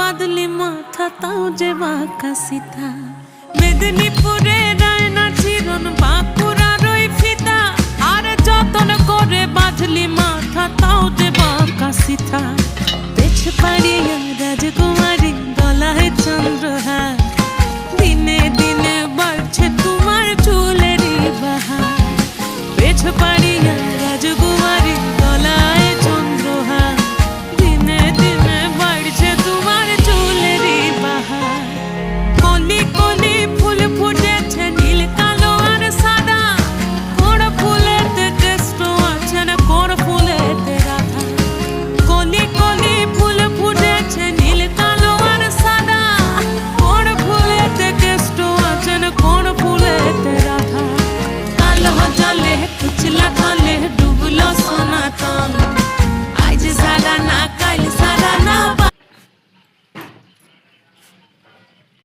বাদলি মাথা তাও যে বাঁকা সিথা মেদিনীপুরে রায়না চিরন বাঁকুড়ার ওই ফিতা আর যতন করে বাঁধলি মাথা তাও যে বাঁকা সিথা পেছ পাড়ি